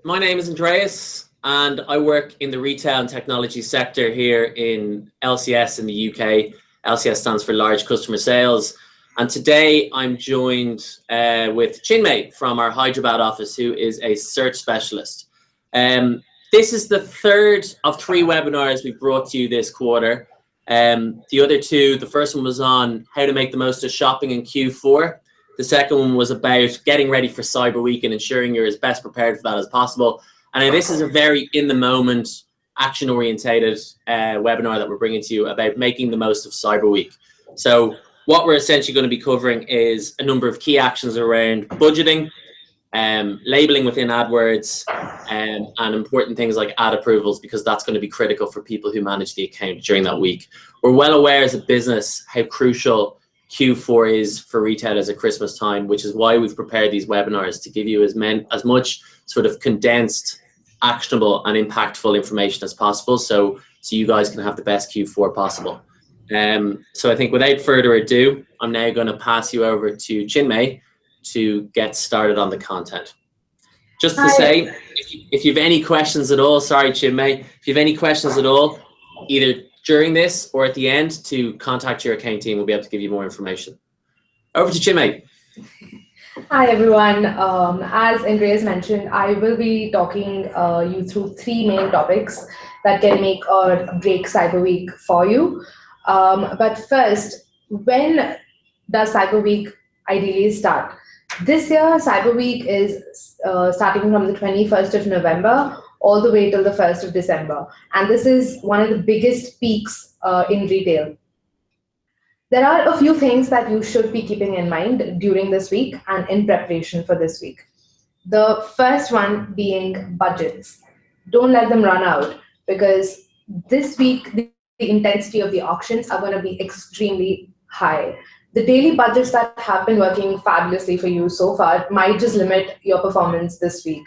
My name is Aindreas, and I work in the retail and technology sector here in LCS in the UK. LCS stands for Large Customer Sales. And today I'm joined with Chinmayi from our Hyderabad office, who is a search specialist. This is the third of 3 webinars we brought to you this quarter. The other two, the first one was on how to make the most of shopping in Q4. The second one was about getting ready for Cyber Week and ensuring you're as best prepared for that as possible. And this is a very in-the-moment, action-orientated webinar that we're bringing to you about making the most of Cyber Week. So what we're essentially going to be covering is a number of key actions around budgeting, labeling within AdWords, and important things like ad approvals, because that's going to be critical for people who manage the account during that week. We're well aware as a business how crucial Q4 is for retailers at Christmas time, which is why we've prepared these webinars to give you as much sort of condensed, actionable and impactful information as possible, so you guys can have the best Q4 possible. So I think without further ado, I'm now going to pass you over to Chinmayi to get started on the content. Just to say, if you have any questions at all, sorry Chinmayi, if you have any questions at all, either during this or at the end, to contact your account team, we'll be able to give you more information. Over to Chinmayi. Hi everyone. As Aindreas mentioned, I will be talking you through 3 main topics that can make or break Cyber Week for you. But first, when does Cyber Week ideally start? This year, Cyber Week is starting from the 21st of November all the way till the 1st of December. And this is one of the biggest peaks in retail. There are a few things that you should be keeping in mind during this week and in preparation for this week. The first one being budgets. Don't let them run out, because this week, the intensity of the auctions are going to be extremely high. The daily budgets that have been working fabulously for you so far might just limit your performance this week.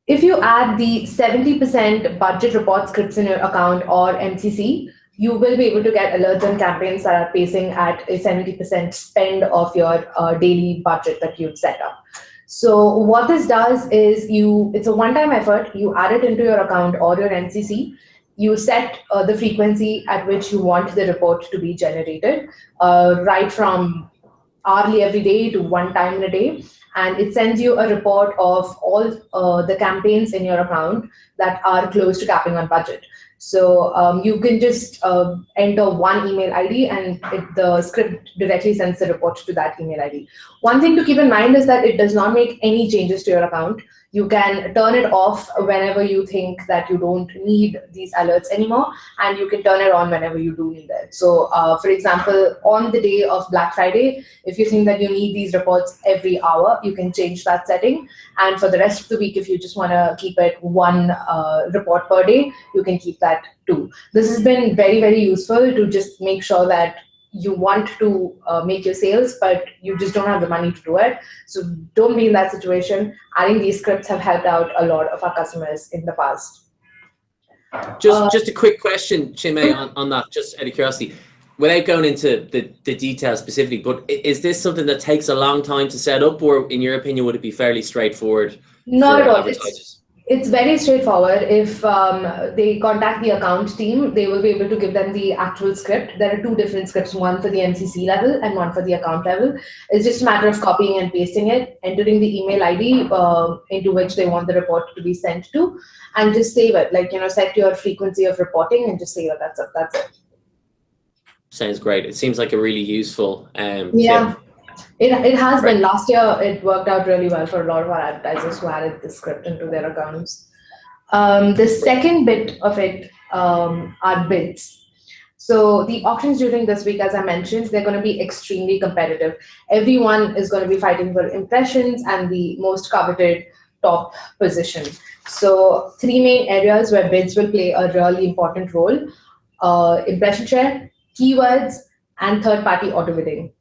If you add the 70% budget report scripts in your account or MCC, you will be able to get alerts on campaigns that are pacing at a 70% spend of your daily budget that you've set up. So what this does is it's a one-time effort. You add it into your account or your MCC. You set the frequency at which you want the report to be generated, right from hourly every day to one time in a day. And it sends you a report of all the campaigns in your account that are close to capping on budget. So you can just enter one email ID and the script directly sends the report to that email ID. One thing to keep in mind is that it does not make any changes to your account. You can turn it off whenever you think that you don't need these alerts anymore, and you can turn it on whenever you do need it. So for example, on the day of Black Friday, if you think that you need these reports every hour, you can change that setting. And for the rest of the week, if you just want to keep it one report per day, you can keep that too. This has been very, very useful to just make sure that you want to make your sales, but you just don't have the money to do it. So don't be in that situation. Adding these scripts have helped out a lot of our customers in the past. Just a quick question, Chinmayi, on that, just out of curiosity, without going into the details specifically, but is this something that takes a long time to set up, or in your opinion, would it be fairly straightforward? Not at all. It's very straightforward. If they contact the account team, they will be able to give them the actual script. There are 2 different scripts, one for the MCC level and one for the account level. It's just a matter of copying and pasting it, entering the email ID into which they want the report to be sent to, and just save it. Like, set your frequency of reporting and just save it. That's it. Sounds great. It seems like a really useful tip. It has been. Last year, it worked out really well for a lot of our advertisers who added the script into their accounts. The second bit of it are bids. So the auctions during this week, as I mentioned, they're going to be extremely competitive. Everyone is going to be fighting for impressions and the most coveted top position. So 3 main areas where bids will play a really important role: impression share, keywords, and third-party auto bidding.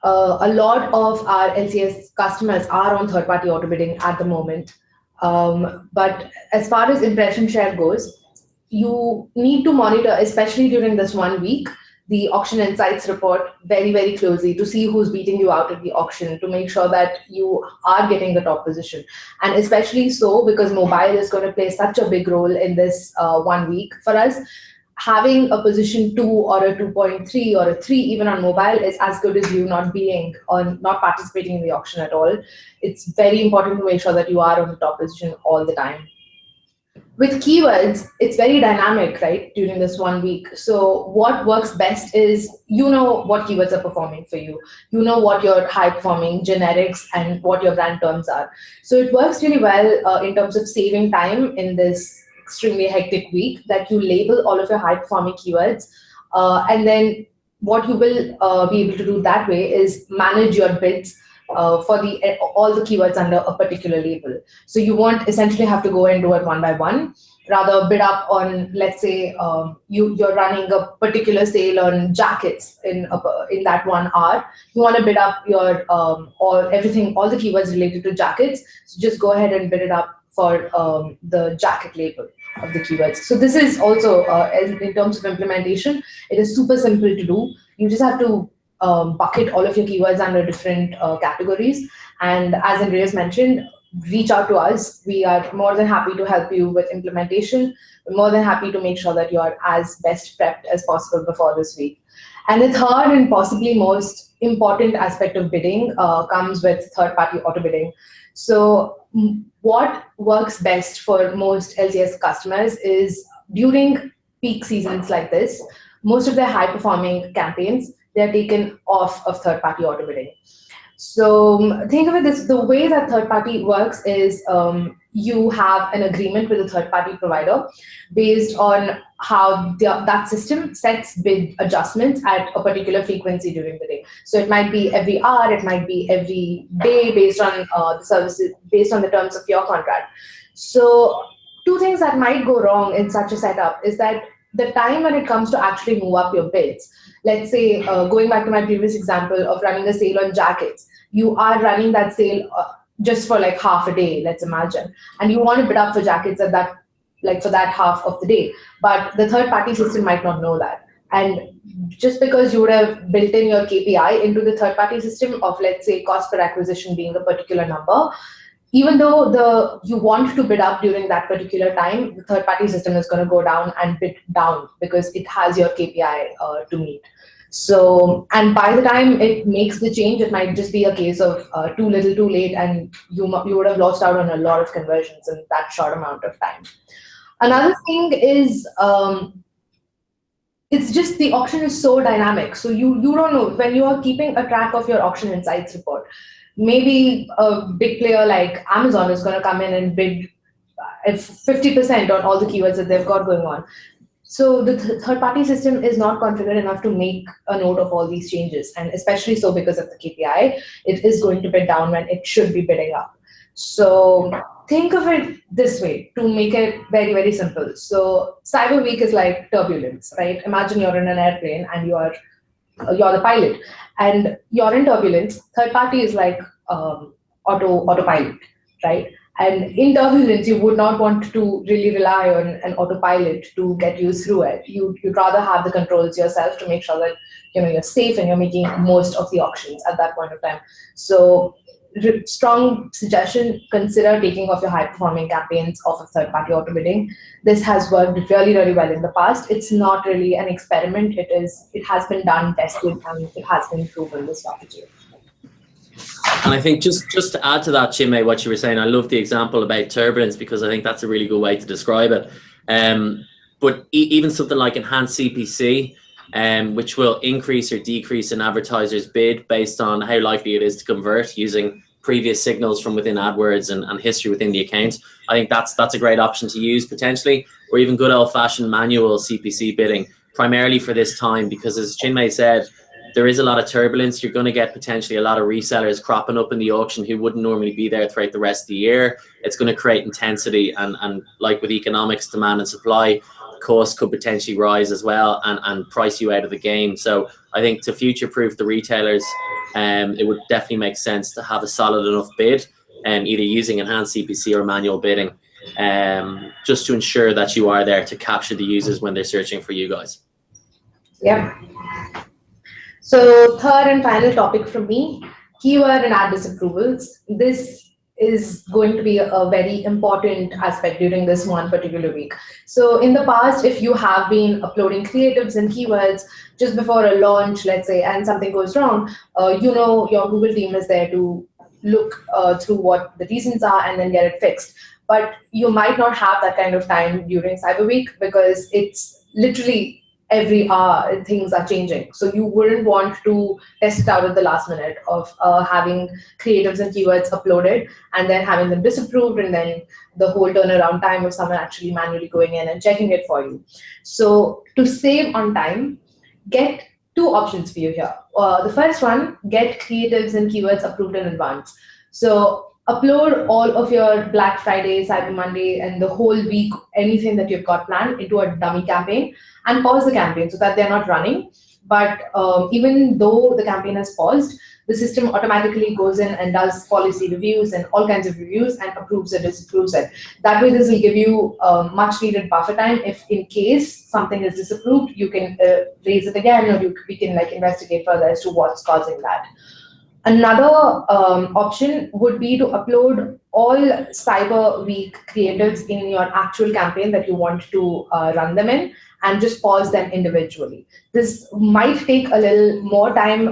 A lot of our LCS customers are on third-party auto bidding at the moment. But as far as impression share goes, you need to monitor, especially during this 1 week, the auction insights report very, very closely to see who's beating you out at the auction, to make sure that you are getting the top position. And especially so because mobile is going to play such a big role in this 1 week for us. Having a position 2 or a 2.3 or a 3 even on mobile is as good as you not participating in the auction at all. It's very important to make sure that you are on the top position all the time. With keywords, it's very dynamic, right, during this 1 week. So what works best is, you know what keywords are performing for you. You know what your high-performing generics and what your brand terms are. So it works really well in terms of saving time in this extremely hectic week, that you label all of your high-performing keywords. And then what you will be able to do that way is manage your bids for all the keywords under a particular label. So you won't essentially have to go and do it one by one. Rather bid up on, let's say, you're running a particular sale on jackets in that 1 hour. You want to bid up your all the keywords related to jackets. So just go ahead and bid it up for the jacket label of the keywords. So this is also, in terms of implementation, it is super simple to do. You just have to bucket all of your keywords under different categories. And as Aindreas mentioned, reach out to us. We are more than happy to help you with implementation. We're more than happy to make sure that you're as best prepped as possible before this week. And the third and possibly most important aspect of bidding comes with third-party auto bidding. So what works best for most LCS customers is during peak seasons like this, most of their high-performing campaigns, they're taken off of third-party auto bidding. So think of it this, the way that third-party works is you have an agreement with a third-party provider based on how that system sets bid adjustments at a particular frequency during the day. So it might be every hour, it might be every day based on the services, based on the terms of your contract. So 2 things that might go wrong in such a setup is that the time when it comes to actually move up your bids, let's say, going back to my previous example of running a sale on jackets, you are running that sale just for like half a day, let's imagine, and you want to bid up for jackets at that, like for that half of the day, but the third-party system might not know that. And just because you would have built in your KPI into the third-party system of, let's say, cost per acquisition being a particular number, even though you want to bid up during that particular time, the third-party system is going to go down and bid down because it has your KPI to meet. So, and by the time it makes the change, it might just be a case of too little, too late, and you would have lost out on a lot of conversions in that short amount of time. Another thing is, it's just the auction is so dynamic. So you don't know when you are keeping a track of your auction insights report. Maybe a big player like Amazon is going to come in and bid 50% on all the keywords that they've got going on. So the third-party system is not configured enough to make a note of all these changes. And especially so because of the KPI, it is going to bid down when it should be bidding up. So think of it this way to make it very, very simple. So Cyber Week is like turbulence, right? Imagine you're in an airplane and you're the pilot and you're in turbulence. Third party is like autopilot, right? And in turbulence, you would not want to really rely on an autopilot to get you through it. You'd rather have the controls yourself to make sure that you're safe and you're making most of the auctions at that point of time. So strong suggestion, consider taking off your high-performing campaigns off of third-party auto bidding. This has worked really, really well in the past. It's not really an experiment. It has been done, tested, and it has been proven, the strategy. And I think just to add to that, Chinmayi, what you were saying, I love the example about turbulence because I think that's a really good way to describe it. But even something like enhanced CPC, which will increase or decrease an advertiser's bid based on how likely it is to convert using previous signals from within AdWords and history within the account. I think that's a great option to use potentially, or even good old-fashioned manual CPC bidding, primarily for this time, because as Chinmayi said, there is a lot of turbulence. You're going to get potentially a lot of resellers cropping up in the auction who wouldn't normally be there throughout the rest of the year. It's going to create intensity, and like with economics, demand and supply, costs could potentially rise as well and price you out of the game. So I think to future-proof the retailers, it would definitely make sense to have a solid enough bid, either using enhanced CPC or manual bidding, just to ensure that you are there to capture the users when they're searching for you guys. Yep. So third and final topic from me, keyword and ad disapprovals. This is going to be a very important aspect during this one particular week. So in the past, if you have been uploading creatives and keywords just before a launch, let's say, and something goes wrong, your Google team is there to look through what the reasons are and then get it fixed. But you might not have that kind of time during Cyber Week because it's literally every hour things are changing. So you wouldn't want to test it out at the last minute of having creatives and keywords uploaded and then having them disapproved and then the whole turnaround time of someone actually manually going in and checking it for you. So to save on time, get two options for you here. The first one, get creatives and keywords approved in advance. So upload all of your Black Friday, Cyber Monday, and the whole week, anything that you've got planned into a dummy campaign and pause the campaign so that they're not running. But even though the campaign has paused, the system automatically goes in and does policy reviews and all kinds of reviews and approves it, disapproves it. That way, this will give you much needed buffer time. If in case something is disapproved, you can raise it again, or we can investigate further as to what's causing that. Another option would be to upload all Cyber Week creatives in your actual campaign that you want to run them in and just pause them individually. This might take a little more time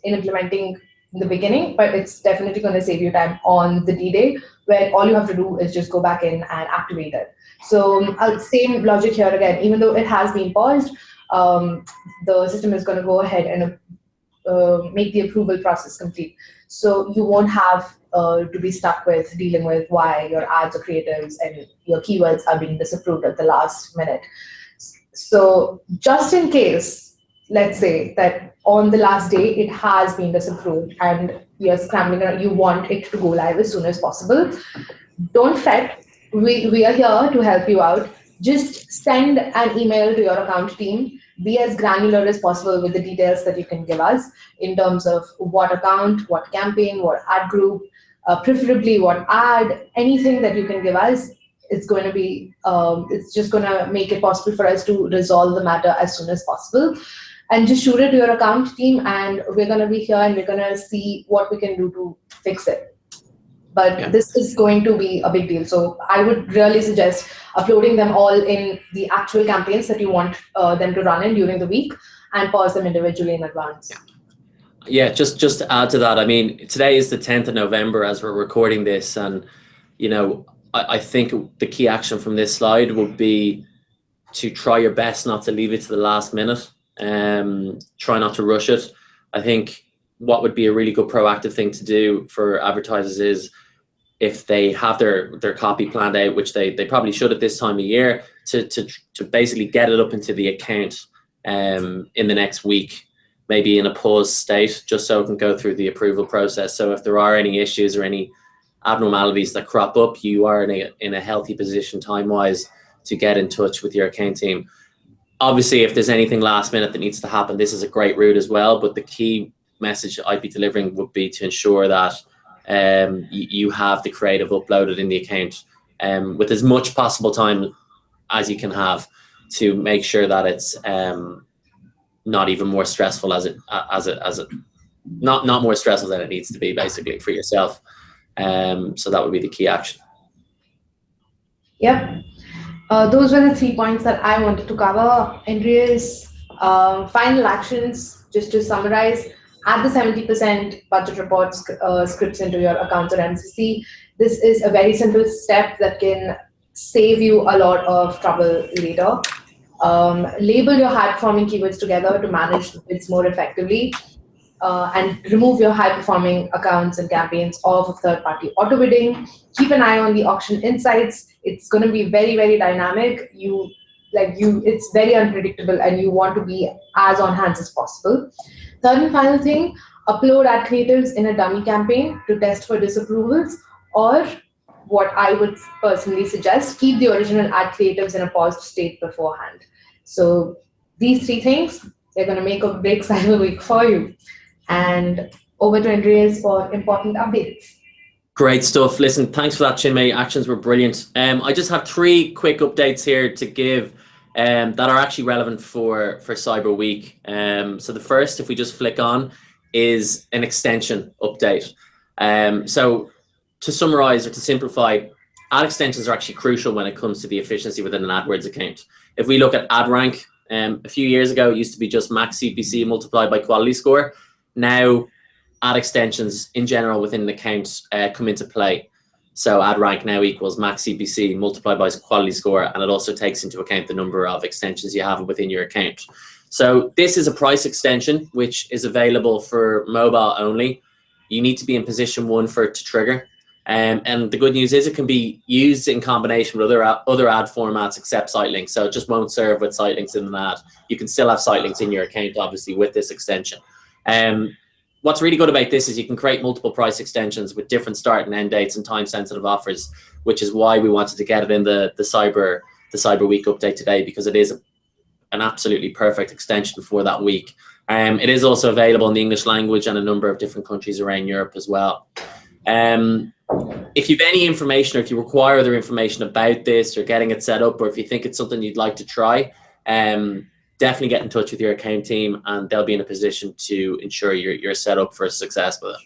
in implementing in the beginning, but it's definitely going to save you time on the D-Day where all you have to do is just go back in and activate it. So same logic here again, even though it has been paused, the system is going to go ahead and make the approval process complete. So you won't have to be stuck with dealing with why your ads or creatives and your keywords are being disapproved at the last minute. So just in case, let's say that on the last day it has been disapproved and you're scrambling around, you want it to go live as soon as possible, don't fret. We are here to help you out. Just send an email to your account team. Be as granular as possible with the details that you can give us in terms of what account, what campaign, what ad group, preferably what ad, anything that you can give us. It's going to be, it's just going to make it possible for us to resolve the matter as soon as possible. And just shoot it to your account team, and we're going to be here and we're going to see what we can do to fix it. But this is going to be a big deal. So I would really suggest uploading them all in the actual campaigns that you want them to run in during the week and pause them individually in advance. Yeah, just to add to that, I mean, today is the 10th of November as we're recording this. And, I think the key action from this slide would be to try your best not to leave it to the last minute. Try not to rush it. I think what would be a really good proactive thing to do for advertisers is if they have their copy planned out, which they probably should at this time of year, to basically get it up into the account in the next week, maybe in a pause state, just so it can go through the approval process. So if there are any issues or any abnormalities that crop up, you are in a healthy position time-wise to get in touch with your account team. Obviously, if there's anything last minute that needs to happen, this is a great route as well. But the key message I'd be delivering would be to ensure that you have the creative uploaded in the account with as much possible time as you can have to make sure that it's not even more stressful not more stressful than it needs to be, basically, for yourself. So that would be the key action. Yep. Those were the 3 points that I wanted to cover. Aindreas, final actions, just to summarize, add the 70% budget reports scripts into your accounts or MCC. This is a very simple step that can save you a lot of trouble later. Label your high-performing keywords together to manage the bids more effectively. And remove your high-performing accounts and campaigns off of third-party auto-bidding. Keep an eye on the auction insights. It's going to be very, very dynamic. It's very unpredictable, and you want to be as on hands as possible. Third and final thing, upload ad creatives in a dummy campaign to test for disapprovals, or what I would personally suggest, keep the original ad creatives in a paused state beforehand. So these 3 things, they're going to make or break Cyber Week for you. And over to Aindreas for important updates. Great stuff. Listen, thanks for that, Chinmayi. Actions were brilliant. I just have 3 quick updates here to give that are actually relevant for Cyber Week. So the first, if we just flick on, is an extension update. So to summarize or to simplify, ad extensions are actually crucial when it comes to the efficiency within an AdWords account. If we look at ad rank, a few years ago, it used to be just max CPC multiplied by quality score. Now, ad extensions in general within an account come into play. So ad rank now equals max CPC multiplied by quality score, and it also takes into account the number of extensions you have within your account. So this is a price extension which is available for mobile only. You need to be in position 1 for it to trigger. And the good news is it can be used in combination with other ad formats except site links. So it just won't serve with site links in an ad. You can still have site links in your account, obviously, with this extension. What's really good about this is you can create multiple price extensions with different start and end dates and time-sensitive offers, which is why we wanted to get it in the Cyber Week update today, because it is an absolutely perfect extension for that week. It is also available in the English language and a number of different countries around Europe as well. If you have any information, or if you require other information about this or getting it set up, or if you think it's something you'd like to try, definitely get in touch with your account team and they'll be in a position to ensure you're set up for success with it.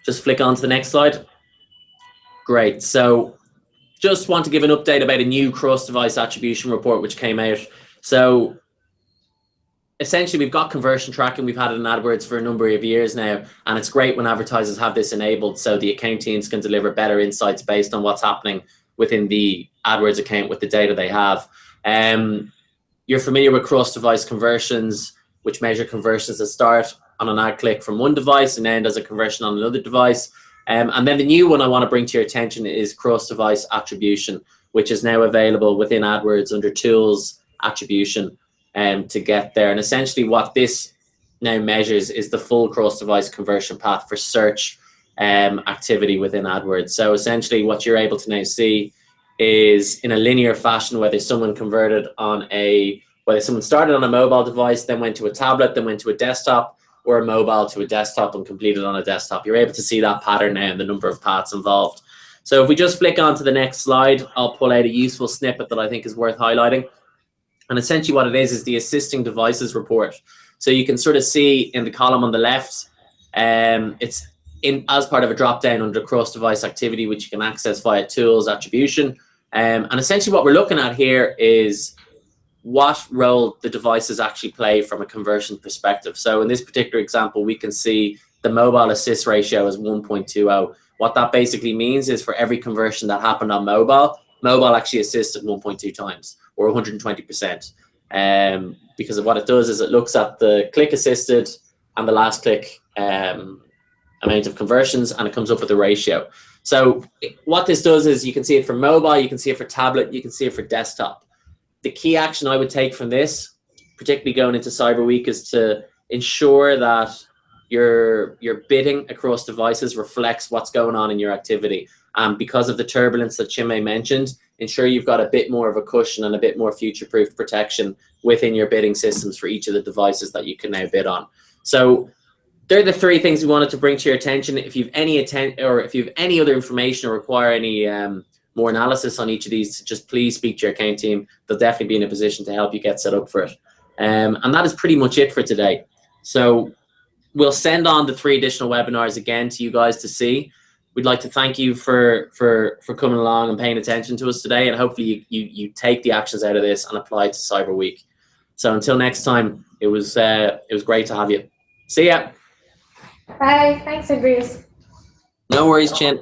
Just flick on to the next slide. Great. So just want to give an update about a new cross-device attribution report which came out. So essentially, we've got conversion tracking. We've had it in AdWords for a number of years now, and it's great when advertisers have this enabled so the account teams can deliver better insights based on what's happening within the AdWords account with the data they have. You're familiar with cross-device conversions, which measure conversions that start on an ad click from one device and end as a conversion on another device. And then the new one I want to bring to your attention is cross-device attribution, which is now available within AdWords under Tools, Attribution, to get there. And essentially what this now measures is the full cross-device conversion path for search activity within AdWords. So essentially what you're able to now see is in a linear fashion whether someone started on a mobile device, then went to a tablet, then went to a desktop, or a mobile to a desktop and completed on a desktop. You're able to see that pattern now and the number of paths involved. So if we just flick on to the next slide, I'll pull out a useful snippet that I think is worth highlighting. And essentially what it is the assisting devices report. So you can sort of see in the column on the left, it's as part of a drop-down under cross-device activity, which you can access via Tools, Attribution. And essentially what we're looking at here is what role the devices actually play from a conversion perspective. So in this particular example, we can see the mobile assist ratio is 1.20. What that basically means is for every conversion that happened on mobile actually assisted 1.2 times, or 120%. Because of what it does is it looks at the click assisted and the last click amount of conversions, and it comes up with a ratio. So what this does is you can see it for mobile, you can see it for tablet, you can see it for desktop. The key action I would take from this, particularly going into Cyber Week, is to ensure that your bidding across devices reflects what's going on in your activity. Because of the turbulence that Chinmayi mentioned, ensure you've got a bit more of a cushion and a bit more future-proof protection within your bidding systems for each of the devices that you can now bid on. So they're the 3 things we wanted to bring to your attention. If you've any other information or require any more analysis on each of these, just please speak to your account team. They'll definitely be in a position to help you get set up for it. And that is pretty much it for today. So we'll send on the 3 additional webinars again to you guys to see. We'd like to thank you for coming along and paying attention to us today, and hopefully you take the actions out of this and apply it to Cyber Week. So until next time, it was great to have you. See ya. Bye. Thanks, Aindreas. No worries, Chin.